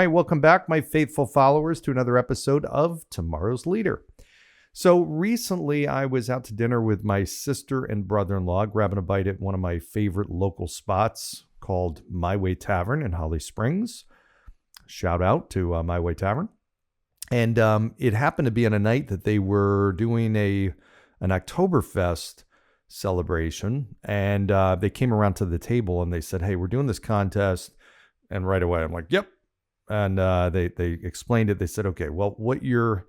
welcome back, my faithful followers, to another episode of Tomorrow's Leader. So recently I was out to dinner with my sister and brother-in-law, grabbing a bite at one of my favorite local spots called My Way Tavern in Holly Springs. Shout out to My Way Tavern. And it happened to be on a night that they were doing an Oktoberfest celebration. And they came around to the table and they said, hey, we're doing this contest. And right away, I'm like, yep. And they explained it. They said, okay, well, what you're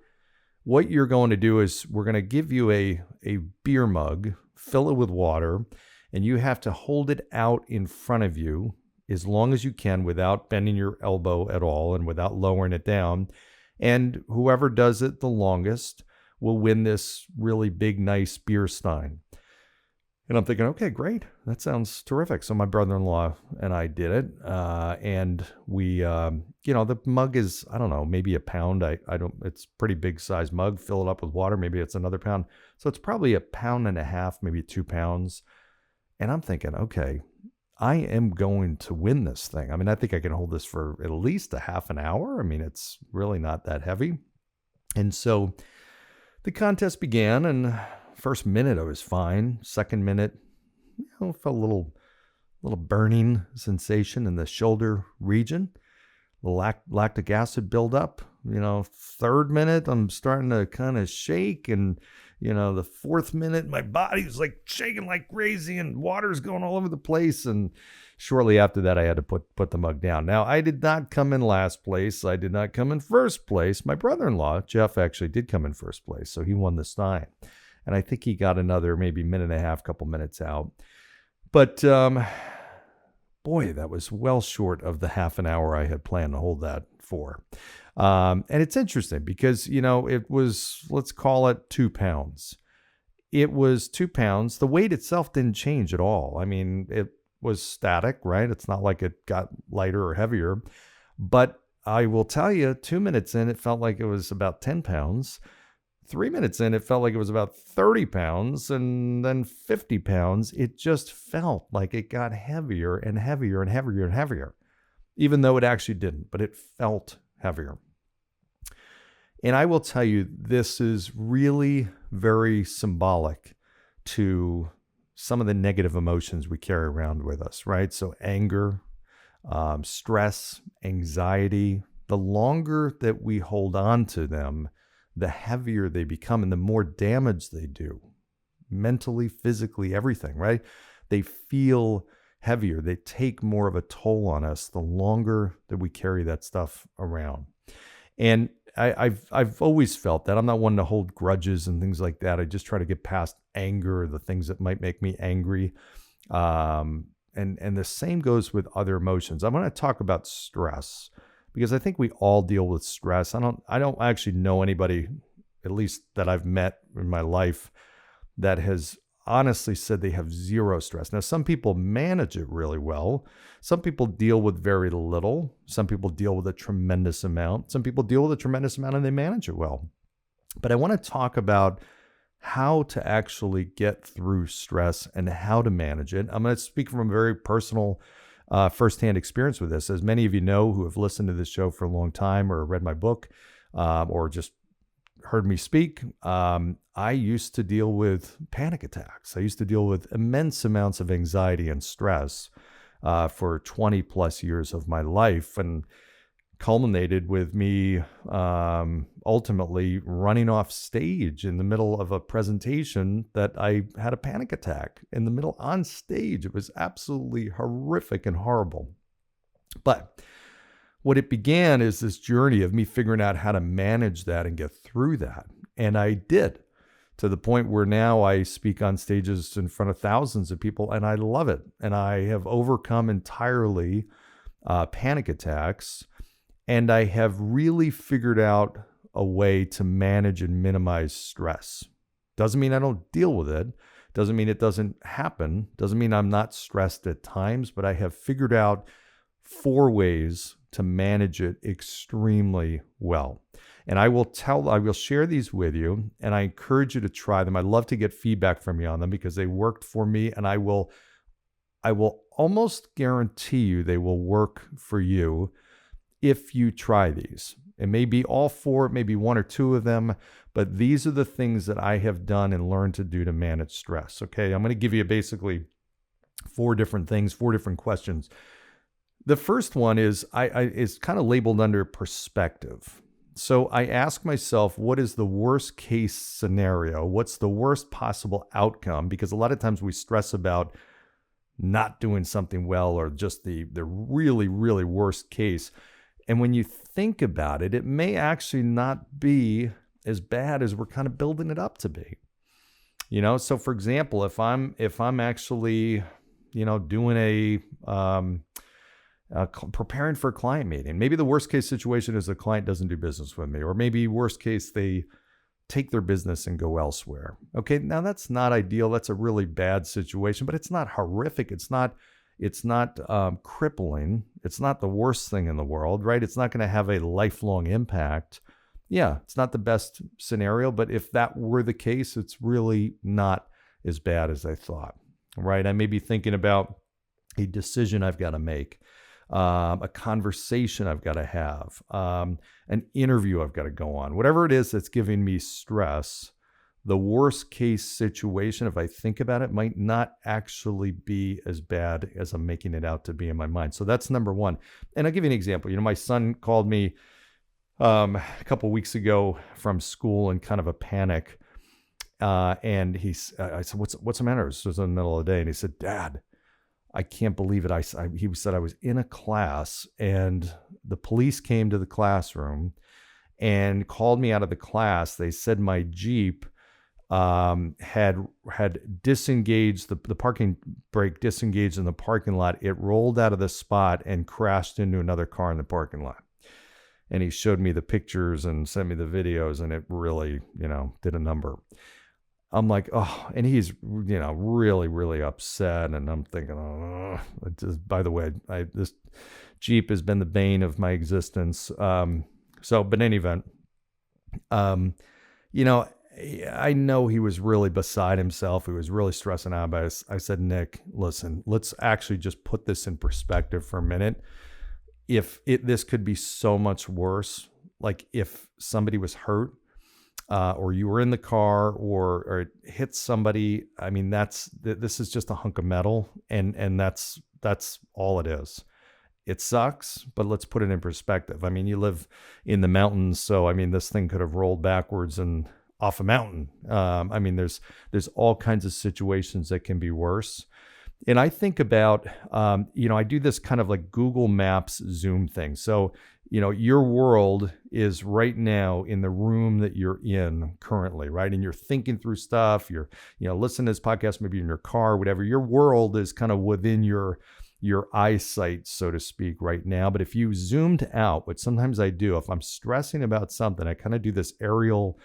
going to do is we're going to give you a beer mug, fill it with water, and you have to hold it out in front of you as long as you can without bending your elbow at all and without lowering it down. And whoever does it the longest will win this really big, nice beer stein. And I'm thinking, okay, great. That sounds terrific. So my brother-in-law and I did it. And we, the mug is, I don't know, maybe a pound. It's a pretty big size mug. Fill it up with water. Maybe it's another pound. So it's probably 1.5 pounds, maybe 2 pounds. And I'm thinking, okay, I am going to win this thing. I mean, I think I can hold this for at least a half an hour. I mean, it's really not that heavy. And so the contest began, and first minute I was fine. Second minute, felt a little burning sensation in the shoulder region. The lactic acid buildup. Third minute I'm starting to kind of shake, and the fourth minute my body's like shaking like crazy, and water's going all over the place. And shortly after that, I had to put the mug down. Now, I did not come in last place. I did not come in first place. My brother-in-law Jeff actually did come in first place, so he won the stein. And I think he got another maybe minute and a half, couple minutes out. But boy, that was well short of the half an hour I had planned to hold that for. And it's interesting because, it was, let's call it 2 pounds. It was 2 pounds. The weight itself didn't change at all. I mean, it was static, right? It's not like it got lighter or heavier. But I will tell you, 2 minutes in, it felt like it was about 10 pounds. 3 minutes in, it felt like it was about 30 pounds, and then 50 pounds. It just felt like it got heavier and heavier and heavier and heavier, even though it actually didn't, but it felt heavier. And I will tell you, this is really very symbolic to some of the negative emotions we carry around with us, right? So anger, stress, anxiety, the longer that we hold on to them, the heavier they become and the more damage they do, mentally, physically, everything, right? They feel heavier. They take more of a toll on us the longer that we carry that stuff around. And I've always felt that. I'm not one to hold grudges and things like that. I just try to get past anger, the things that might make me angry. And the same goes with other emotions. I'm going to talk about stress, because I think we all deal with stress. I don't actually know anybody, at least that I've met in my life, that has honestly said they have zero stress. Now, some people manage it really well. Some people deal with very little. Some people deal with a tremendous amount. Some people deal with a tremendous amount and they manage it well. But I want to talk about how to actually get through stress and how to manage it. I'm going to speak from a very personal firsthand experience with this. As many of you know who have listened to this show for a long time or read my book or just heard me speak, I used to deal with panic attacks. I used to deal with immense amounts of anxiety and stress for 20 plus years of my life, and culminated with me ultimately running off stage in the middle of a presentation that I had a panic attack in the middle on stage. It was absolutely horrific and horrible. But what it began is this journey of me figuring out how to manage that and get through that. And I did, to the point where now I speak on stages in front of thousands of people, and I love it. And I have overcome entirely panic attacks. And I have really figured out a way to manage and minimize stress. Doesn't mean I don't deal with it. Doesn't mean it doesn't happen. Doesn't mean I'm not stressed at times, but I have figured out 4 ways to manage it extremely well. And I will share these with you, and I encourage you to try them. I'd love to get feedback from you on them because they worked for me, and I will almost guarantee you they will work for you. if you try these. It may be all four, it may be one or two of them, but these are the things that I have done and learned to do to manage stress. Okay, I'm going to give you basically four different things, four different questions. The first one is is kind of labeled under perspective. So I ask myself, what is the worst case scenario? What's the worst possible outcome? Because a lot of times we stress about not doing something well or just the really, really worst case. And when you think about it, it may actually not be as bad as we're kind of building it up to be. So for example, if I'm actually, doing preparing for a client meeting, maybe the worst case situation is the client doesn't do business with me, or maybe worst case, they take their business and go elsewhere. Okay, now that's not ideal. That's a really bad situation, but it's not horrific. It's not crippling. It's not the worst thing in the world, right? It's not going to have a lifelong impact. Yeah, it's not the best scenario, but if that were the case, it's really not as bad as I thought, right? I may be thinking about a decision I've got to make, a conversation I've got to have, an interview I've got to go on, whatever it is that's giving me stress. The worst case situation, if I think about it, might not actually be as bad as I'm making it out to be in my mind. So that's number one. And I'll give you an example. My son called me a couple of weeks ago from school in kind of a panic. And I said, what's the matter? It was in the middle of the day. And he said, Dad, I can't believe it. He said I was in a class and the police came to the classroom and called me out of the class. They said my Jeep had disengaged, the parking brake disengaged in the parking lot. It rolled out of the spot and crashed into another car in the parking lot. And he showed me the pictures and sent me the videos, and it really, did a number. I'm like, oh, and he's, really, really upset. And I'm thinking, by the way, this Jeep has been the bane of my existence. But in any event, I know he was really beside himself. He was really stressing out about it. I said, Nick, listen, let's actually just put this in perspective for a minute. This could be so much worse. Like if somebody was hurt, or you were in the car or it hit somebody. I mean, this is just a hunk of metal, and that's all it is. It sucks, but let's put it in perspective. I mean, you live in the mountains, so I mean, this thing could have rolled backwards and off a mountain. I mean, there's all kinds of situations that can be worse. And I think about, I do this kind of like Google Maps Zoom thing. So, your world is right now in the room that you're in currently, right? And you're thinking through stuff, you're, listening to this podcast, maybe in your car, whatever. Your world is kind of within your eyesight, so to speak, right now. But if you zoomed out, which sometimes I do, if I'm stressing about something, I kind of do this aerial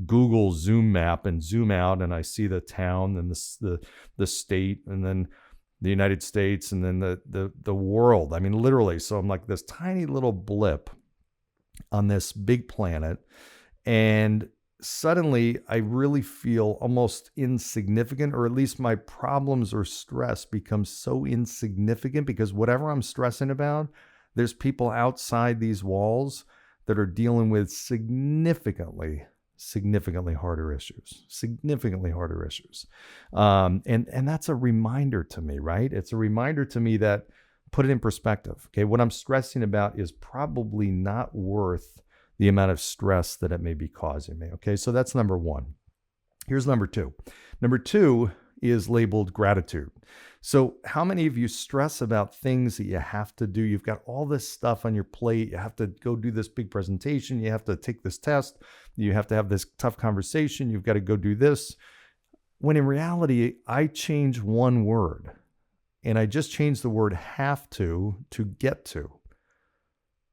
Google Zoom map and zoom out, and I see the town and the state, and then the United States, and then the world. I mean, literally. So I'm like this tiny little blip on this big planet, and suddenly I really feel almost insignificant, or at least my problems or stress becomes so insignificant because whatever I'm stressing about, there's people outside these walls that are dealing with significantly harder issues. And that's a reminder to me, right? It's a reminder to me that, put it in perspective. Okay. What I'm stressing about is probably not worth the amount of stress that it may be causing me. Okay. So that's number one. Here's number two. Number two is labeled gratitude. So how many of you stress about things that you have to do? You've got all this stuff on your plate. You have to go do this big presentation. You have to take this test. You have to have this tough conversation. You've got to go do this. When in reality, I change one word, and I just change the word have to get to.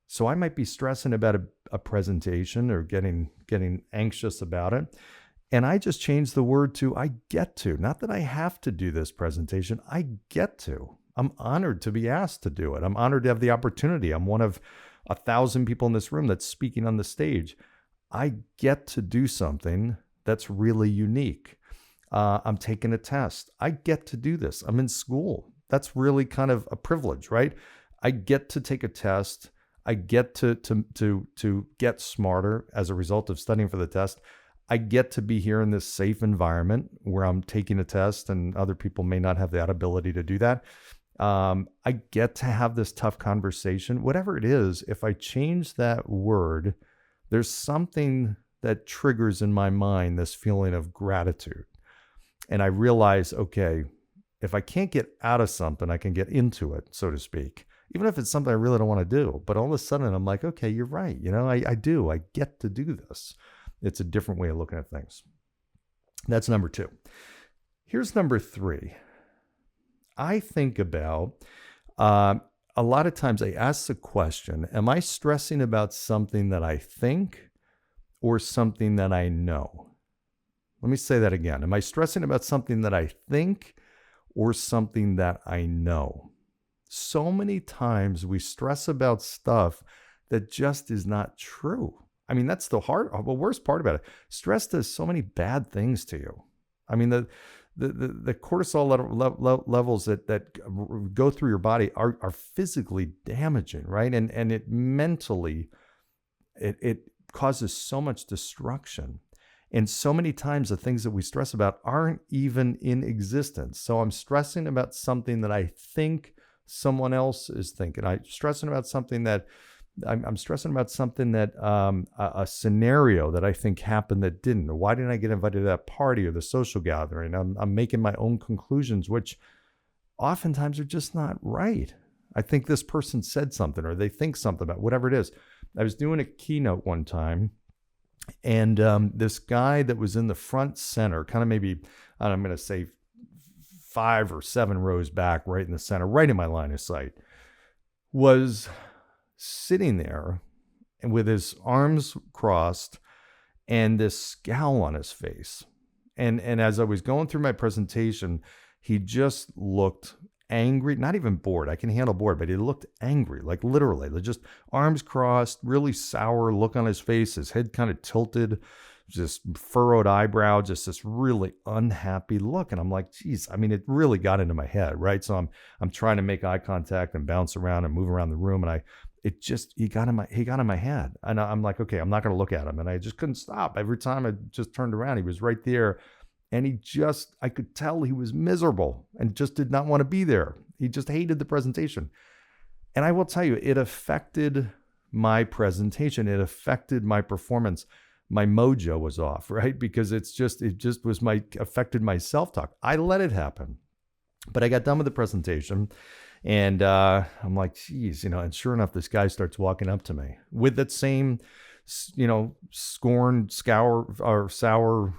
So I might be stressing about a presentation or getting anxious about it. And I just changed the word to I get to. Not that I have to do this presentation. I get to. I'm honored to be asked to do it. I'm honored to have the opportunity. I'm one of 1,000 people in this room that's speaking on the stage. I get to do something that's really unique. I'm taking a test. I get to do this. I'm in school. That's really kind of a privilege, right? I get to take a test. I get to get smarter as a result of studying for the test. I get to be here in this safe environment where I'm taking a test and other people may not have that ability to do that. I get to have this tough conversation, whatever it is. If I change that word, there's something that triggers in my mind this feeling of gratitude. And I realize, okay, if I can't get out of something, I can get into it, so to speak, even if it's something I really don't want to do. But all of a sudden I'm like, okay, you're right. I get to do this. It's a different way of looking at things. That's number 2. Here's number 3. I think about, a lot of times I ask the question, am I stressing about something that I think or something that I know? Let me say that again. Am I stressing about something that I think or something that I know? So many times we stress about stuff that just is not true. I mean, that's the worst part about it. Stress does so many bad things to you. I mean, the cortisol levels that go through your body are physically damaging, right? And it mentally, it causes so much destruction. And so many times the things that we stress about aren't even in existence. So I'm stressing about something that I think someone else is thinking. I'm stressing about something that a scenario that I think happened that didn't. Or why didn't I get invited to that party or the social gathering? I'm making my own conclusions, which oftentimes are just not right. I think this person said something, or they think something about whatever it is. I was doing a keynote one time, and this guy that was in the front center, kind of maybe, I'm going to say 5 or 7 rows back, right in the center, right in my line of sight, was sitting there and with his arms crossed and this scowl on his face. And as I was going through my presentation, he just looked angry, not even bored. I can handle bored, but he looked angry, like literally, just arms crossed, really sour look on his face, his head kind of tilted, just furrowed eyebrow, just this really unhappy look. And I'm like, geez, I mean, it really got into my head, right? So I'm trying to make eye contact and bounce around and move around the room. And he got in my head. And I'm like, okay, I'm not going to look at him. And I just couldn't stop. Every time I just turned around, he was right there. And I could tell he was miserable and just did not want to be there. He just hated the presentation. And I will tell you, it affected my presentation. It affected my performance. My mojo was off, right? Because it just was affected my self-talk. I let it happen. But I got done with the presentation, and I'm like, geez, and sure enough, this guy starts walking up to me with that same, scorn, scour, or sour,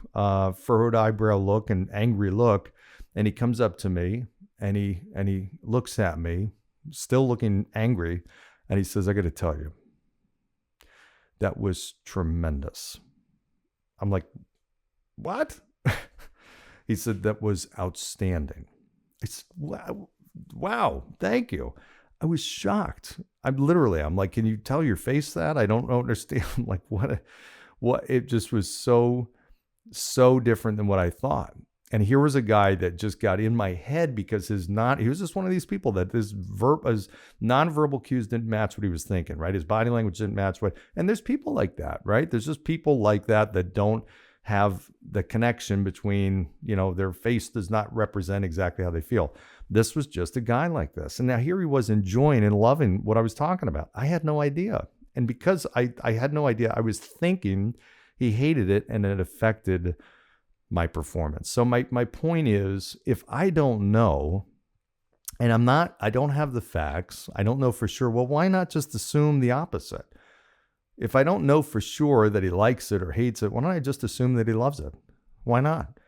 furrowed eyebrow look and angry look. And he comes up to me and he looks at me, still looking angry. And he says, I got to tell you, that was tremendous. I'm like, what? He said, that was outstanding. It's wow, thank you. I was shocked. I'm like, can you tell your face that? I don't understand. I'm like, what? It just was so different than what I thought. And here was a guy that just got in my head because he was just one of these people that his nonverbal cues didn't match what he was thinking, right? His body language didn't match and there's people like that, right? There's just people like that don't have the connection between, their face does not represent exactly how they feel. This was just a guy like this. And now here he was enjoying and loving what I was talking about. I had no idea. And because I had no idea, I was thinking he hated it and it affected my performance. So my point is, if I don't know, and I don't have the facts, I don't know for sure, well, why not just assume the opposite? If I don't know for sure that he likes it or hates it, why don't I just assume that he loves it? Why not?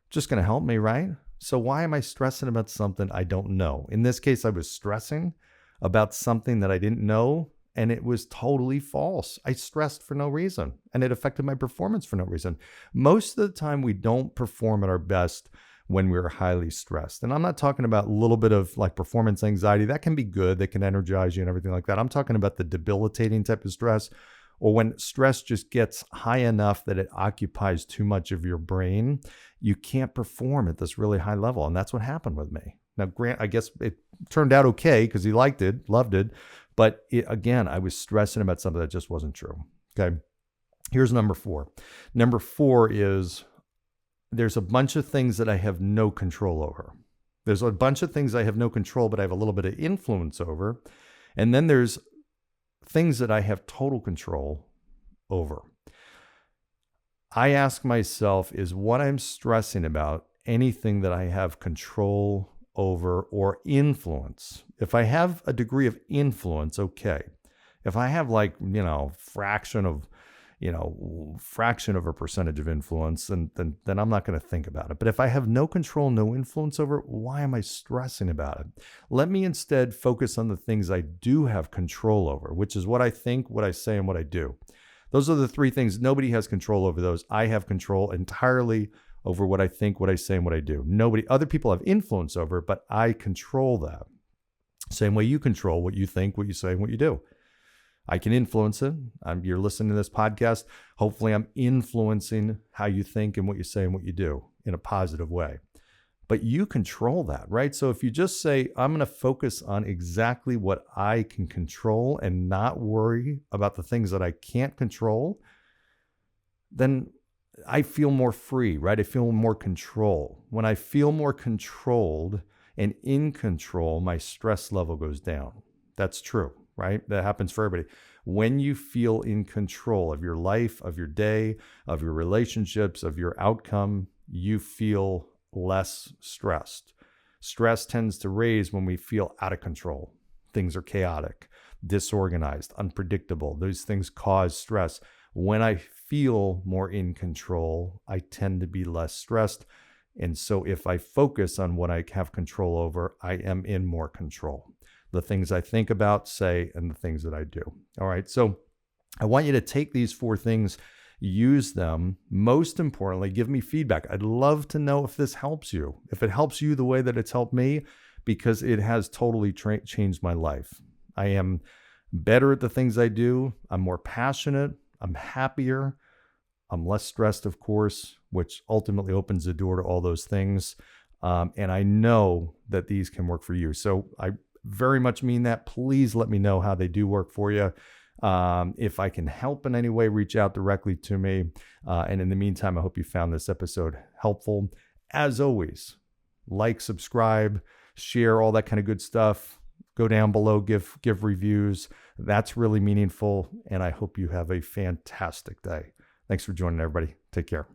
Just going to help me, right? So why am I stressing about something I don't know? In this case, I was stressing about something that I didn't know, and it was totally false. I stressed for no reason, and it affected my performance for no reason. Most of the time, we don't perform at our best when we're highly stressed. And I'm not talking about a little bit of like performance anxiety. That can be good. That can energize you and everything like that. I'm talking about the debilitating type of stress, or when stress just gets high enough that it occupies too much of your brain, you can't perform at this really high level. And that's what happened with me. Now, Grant, I guess it turned out okay because he liked it, loved it, But again, I was stressing about something that just wasn't true. Okay. Here's number 4. Number 4 is there's a bunch of things that I have no control over. There's a bunch of things I have no control, but I have a little bit of influence over. And then there's things that I have total control over. I ask myself, is what I'm stressing about anything that I have control over or influence? If I have a degree of influence, okay. If I have fraction of a percentage of influence, then I'm not going to think about it. But if I have no control, no influence over it, why am I stressing about it? Let me instead focus on the things I do have control over, which is what I think, what I say, and what I do. Those are the 3 things. Nobody has control over those. I have control entirely over what I think, what I say, and what I do. Other people have influence over it, but I control that. Same way you control what you think, what you say, and what you do. I can influence it. You're listening to this podcast. Hopefully I'm influencing how you think and what you say and what you do in a positive way. But you control that, right? So if you just say, I'm going to focus on exactly what I can control and not worry about the things that I can't control, then I feel more free, right? I feel more control. When I feel more controlled and in control, my stress level goes down. That's true, right? That happens for everybody. When you feel in control of your life, of your day, of your relationships, of your outcome, you feel less stressed. Stress tends to raise when we feel out of control. Things are chaotic, disorganized, unpredictable. Those things cause stress. When I feel more in control, I tend to be less stressed. And so if I focus on what I have control over, I am in more control. The things I think about, say, and the things that I do. All right. So I want you to take these 4 things, use them. Most importantly, give me feedback. I'd love to know if this helps you, if it helps you the way that it's helped me, because it has totally changed my life. I am better at the things I do. I'm more passionate. I'm happier. I'm less stressed, of course, which ultimately opens the door to all those things. And I know that these can work for you. So I very much mean that. Please let me know how they do work for you. If I can help in any way, reach out directly to me. And in the meantime, I hope you found this episode helpful. As always, like, subscribe, share, all that kind of good stuff. Go down below, give reviews. That's really meaningful. And I hope you have a fantastic day. Thanks for joining, everybody. Take care.